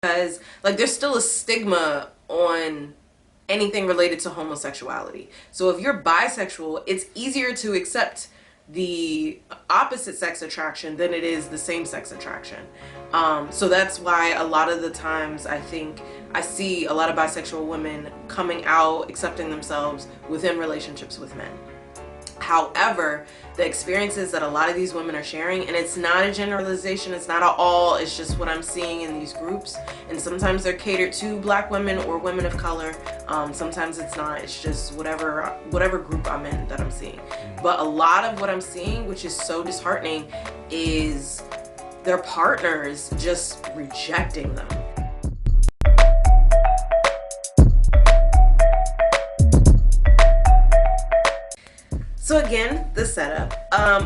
because like there's still a stigma on anything related to homosexuality. So if you're bisexual, it's easier to accept the opposite sex attraction than it is the same sex attraction. So that's why a lot of the times I think I see a lot of bisexual women coming out, accepting themselves within relationships with men. However, the experiences that a lot of these women are sharing, and it's not a generalization, it's not at all, it's just what I'm seeing in these groups, and sometimes they're catered to black women or women of color, sometimes it's not, it's just whatever group I'm in that I'm seeing. But a lot of what I'm seeing, which is so disheartening, is their partners just rejecting them. So again, the setup.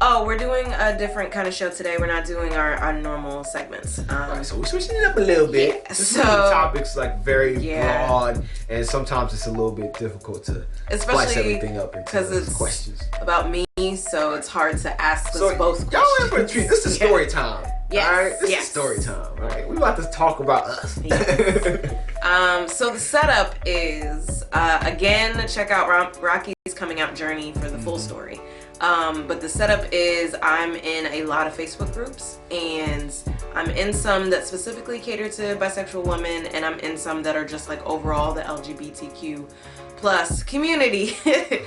Oh, we're doing a different kind of show today. We're not doing our normal segments. Right, so we're switching it up a little bit. Yeah, so the topics like very broad, and sometimes it's a little bit difficult to slice everything up into questions about me. So it's hard to ask us both questions. Y'all in for a treat. This is story time. Yes. All right, this is story time. Right, we about to talk about us. Yes. So the setup is again, check out Rocqi's coming out journey for the full story. But the setup is I'm in a lot of Facebook groups, and I'm in some that specifically cater to bisexual women, and I'm in some that are just like overall the LGBTQ plus community.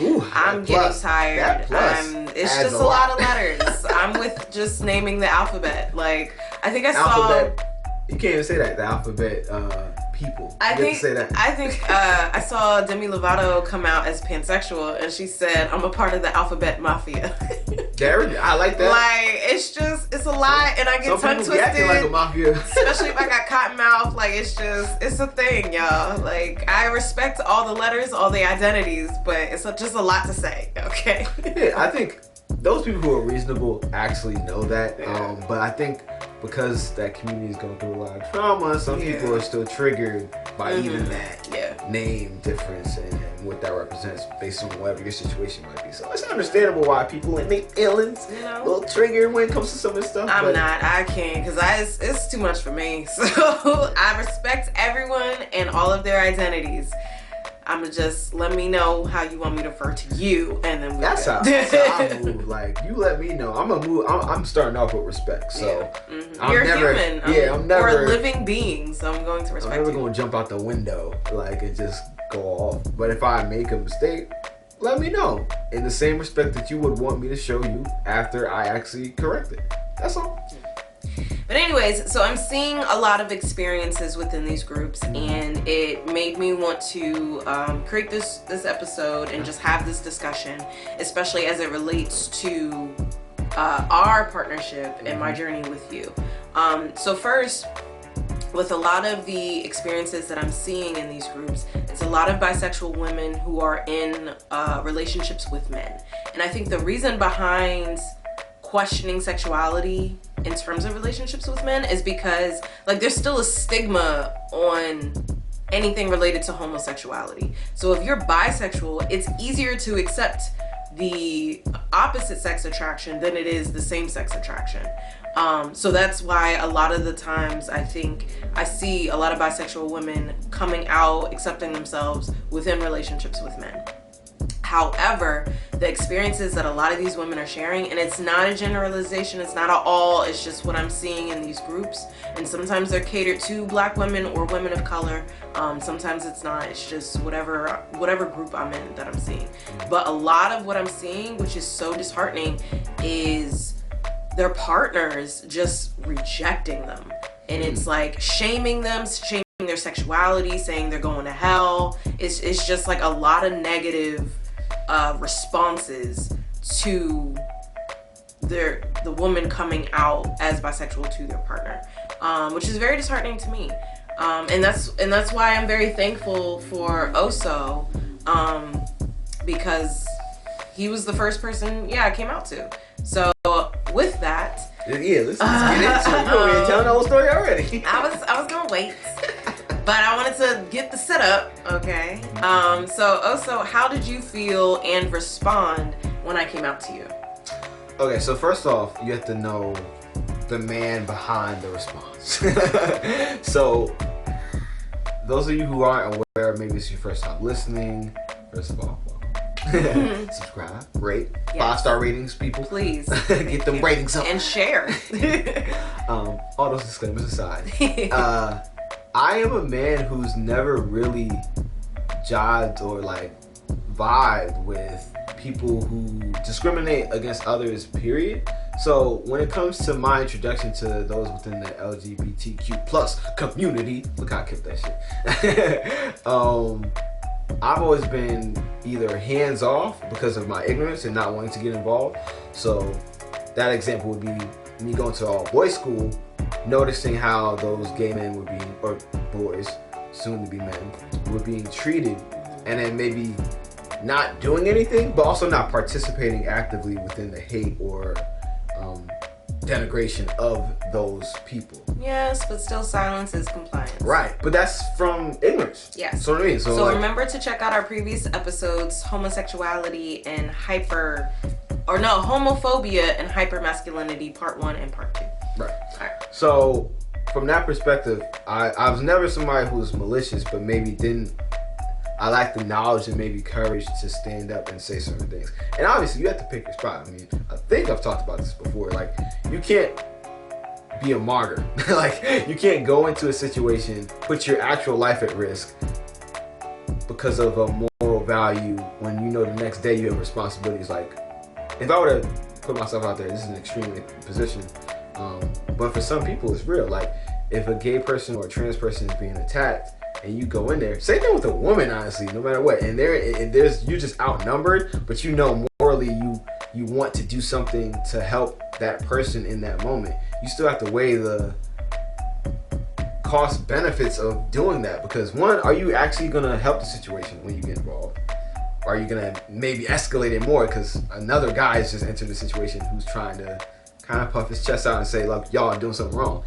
Ooh, I'm getting tired. It's just a lot of letters. I'm with just naming the alphabet. Like I think I saw. You can't even say that. The alphabet people. I think I saw Demi Lovato come out as pansexual, and she said, "I'm a part of the alphabet mafia." I like that. Like it's a lot, and I get tongue twisted. Acting like a mafia. Especially if I got cotton mouth. Like it's a thing, y'all. Like I respect all the letters, all the identities, but it's just a lot to say. Okay. Yeah, I think those people who are reasonable actually know that. But I think because that community is going through a lot of trauma, some people are still triggered by even that name difference and what that represents based on whatever your situation might be. So it's understandable why people and their feelings a little triggered when it comes to some of this stuff. I can't, because it's too much for me. So I respect everyone and all of their identities. I'ma just let me know how you want me to refer to you, and then that's how I move. Like you let me know. I'm gonna move. I'm starting off with respect. So you're human. I'm never or a living being. So I'm going to respect. I'm never gonna jump out the window like and just go off. But if I make a mistake, let me know in the same respect that you would want me to show you after I actually correct it. That's all. But anyways, so I'm seeing a lot of experiences within these groups, and it made me want to create this episode and just have this discussion, especially as it relates to our partnership and my journey with you. So first, with a lot of the experiences that I'm seeing in these groups, it's a lot of bisexual women who are in relationships with men. And I think the reason behind questioning sexuality in terms of relationships with men is because like there's still a stigma on anything related to homosexuality. So if you're bisexual, it's easier to accept the opposite sex attraction than it is the same sex attraction. So that's why a lot of the times I think I see a lot of bisexual women coming out, accepting themselves within relationships with men. However, the experiences that a lot of these women are sharing, and it's not a generalization, it's not at all, it's just what I'm seeing in these groups, and sometimes they're catered to black women or women of color, sometimes it's not, it's just whatever group I'm in that I'm seeing. But a lot of what I'm seeing, which is so disheartening, is their partners just rejecting them, and it's like shaming them, shaming their sexuality, saying they're going to hell. It's just like a lot of negative responses to the woman coming out as bisexual to their partner, which is very disheartening to me, and that's why I'm very thankful for Oso, because he was the first person I came out to. So with that, let's get into it. You're telling the whole story already. I was gonna wait. But I wanted to get the setup, okay? So Oso, how did you feel and respond when I came out to you? Okay, so first off, you have to know the man behind the response. So those of you who aren't aware, maybe it's your first time listening, first of all, welcome. Subscribe, rate, 5-star ratings, people. Please. Get them ratings up. And share. All those disclaimers aside, I am a man who's never really jived or like vibed with people who discriminate against others, period. So when it comes to my introduction to those within the LGBTQ plus community, look how I kept that shit. I've always been either hands off because of my ignorance and not wanting to get involved. So that example would be me going to all boys school, noticing how those gay men were being, or boys, soon to be men, were being treated, and then maybe not doing anything, but also not participating actively within the hate or denigration of those people. Yes, but still silence is compliance. Right, but that's from ignorance. Yes. So what I mean. So like, remember to check out our previous episodes, homosexuality and homophobia and hypermasculinity, part 1 and part 2. Right. All right. So from that perspective, I was never somebody who was malicious, but maybe I lacked the knowledge and maybe courage to stand up and say certain things. And obviously, you have to pick your spot. I mean, I think I've talked about this before. Like, you can't be a martyr. Like, you can't go into a situation, put your actual life at risk because of a moral value when you know the next day you have responsibilities. Like, if I were to put myself out there, this is an extreme position. But for some people, it's real. Like, if a gay person or a trans person is being attacked, and you go in there, same thing with a woman, honestly, no matter what, and you're just outnumbered, but you know morally you want to do something to help that person in that moment. You still have to weigh the cost benefits of doing that, because one, are you actually gonna help the situation when you get involved? Are you gonna maybe escalate it more because another guy has just entered the situation who's trying to kind of puff his chest out and say, look, y'all are doing something wrong?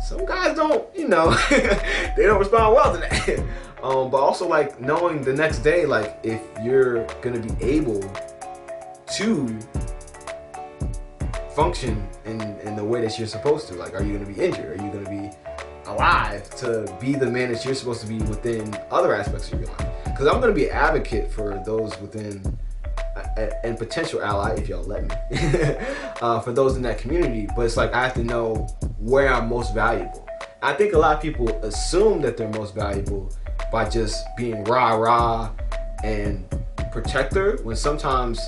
Some guys don't, they don't respond well to that. But also, like, knowing the next day, like, if you're gonna be able to function in the way that you're supposed to. Like, are you gonna be injured? Are you gonna be alive to be the man that you're supposed to be within other aspects of your life? Because I'm gonna be an advocate for those within and potential ally, if y'all let me, for those in that community. But it's like, I have to know where I'm most valuable. I think a lot of people assume that they're most valuable by just being rah-rah and protector, when sometimes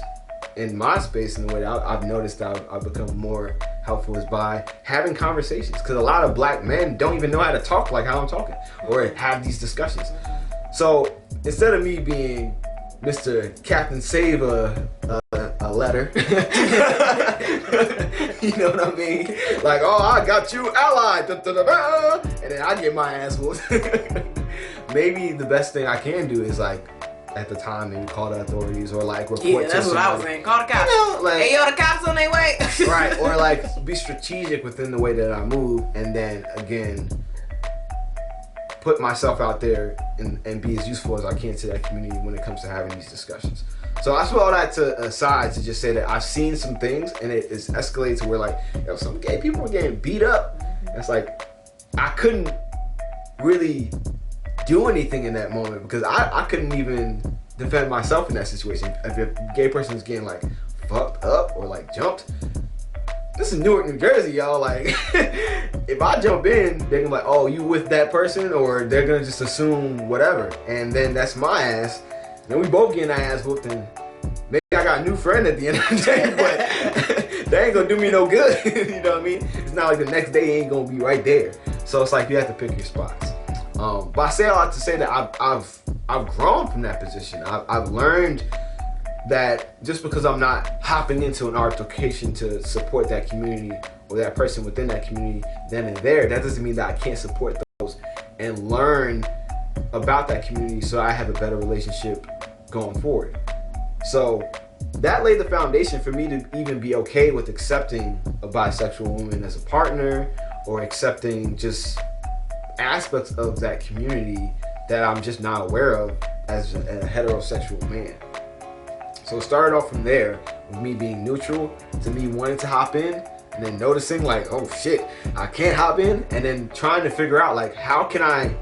in my space, in the way that I've noticed that I've become more helpful, is by having conversations. Because a lot of black men don't even know how to talk like how I'm talking, or have these discussions. So instead of me being Mr. Captain Save a letter, you know what I mean? Like, oh, I got you allied, da, da, da, da, and then I get my ass whooped. Maybe the best thing I can do is, like, at the time, maybe call the authorities, or like report. Yeah, that's what I was saying. Call the cops. Like, hey, yo, the cops on their way. Right, or like be strategic within the way that I move, and then again put myself out there and be as useful as I can to that community when it comes to having these discussions. So I put all that to aside to just say that I've seen some things, and it is escalated to where, like, some gay people are getting beat up. It's like, I couldn't really do anything in that moment, because I couldn't even defend myself in that situation. If a gay person is getting, like, fucked up or, like, jumped, this is Newark, New Jersey, y'all. Like, if I jump in, they're gonna be like, oh, you with that person? Or they're gonna just assume whatever. And then that's my ass. Then we both getting our ass whooped, and maybe I got a new friend at the end of the day, but that ain't gonna do me no good. You know what I mean? It's not like the next day ain't gonna be right there. So it's like, you have to pick your spots. But I say all that to say that I've grown from that position. I've learned that just because I'm not hopping into an altercation to support that community or that person within that community then and there, that doesn't mean that I can't support those and learn about that community so I have a better relationship going forward. So that laid the foundation for me to even be okay with accepting a bisexual woman as a partner, or accepting just aspects of that community that I'm just not aware of as a heterosexual man. So it started off from there, with me being neutral to me wanting to hop in, and then noticing like, oh shit, I can't hop in, and then trying to figure out like, how can I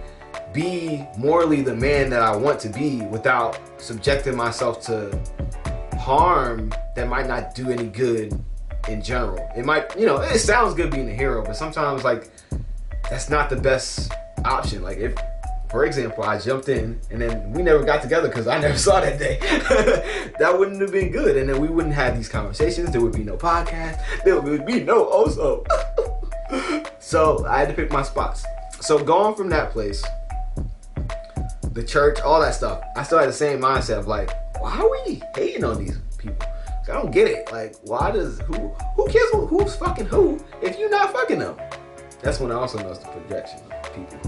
be morally the man that I want to be without subjecting myself to harm that might not do any good in general. It might, you know, it sounds good being a hero, but sometimes like that's not the best option. Like if, for example, I jumped in and then we never got together because I never saw that day, that wouldn't have been good. And then we wouldn't have these conversations. There would be no podcast. There would be no also. So I had to pick my spots. So going from that place, the church, all that stuff, I still had the same mindset of like, why are we hating on these people? I don't get it. Like, why does, who cares who's fucking who if you're not fucking them? That's when I also noticed the projection of people,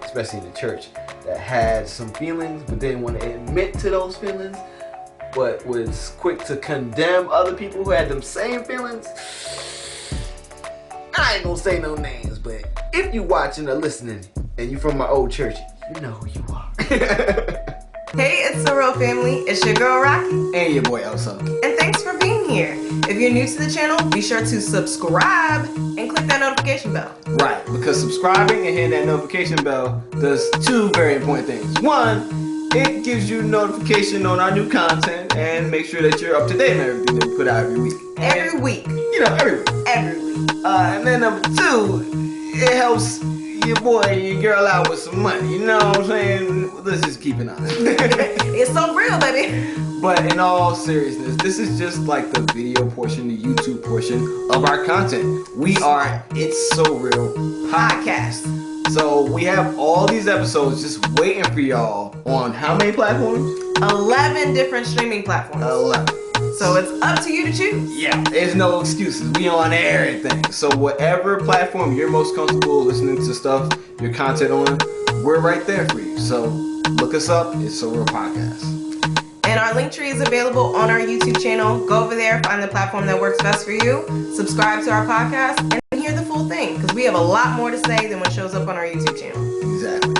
especially in the church, that had some feelings but didn't want to admit to those feelings, but was quick to condemn other people who had them same feelings. I ain't gonna say no names, but if you watching or listening and you from my old church, you know who you are. Hey, it's the Real Family. It's your girl Rocqi. And your boy Elsa. And thanks for being here. If you're new to the channel, be sure to subscribe and click that notification bell. Right, because subscribing and hitting that notification bell does two very important things. One, it gives you notification on our new content and make sure that you're up to date on everything that we put out every week. Every week. You know, every week. Every week. And then number two, it helps your boy and your girl out with some money. You know what I'm saying? Let's just keep it honest. It's so real, baby. But in all seriousness, this is just like the video portion, the YouTube portion of our content. We are It's So Real podcast. So we have all these episodes just waiting for y'all on how many platforms? 11 different streaming platforms. 11. So it's up to you to choose. Yeah, there's no excuses. We on everything. So whatever platform you're most comfortable listening to stuff, your content on, we're right there for you. So look us up. It's So Real Podcast. And our link tree is available on our YouTube channel. Go over there, find the platform that works best for you. Subscribe to our podcast and hear the full thing, because we have a lot more to say than what shows up on our YouTube channel. Exactly.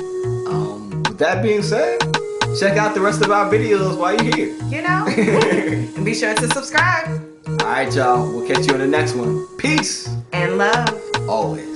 With that being said, check out the rest of our videos while you're here. You know? And be sure to subscribe. All right, y'all. We'll catch you on the next one. Peace. And love. Always.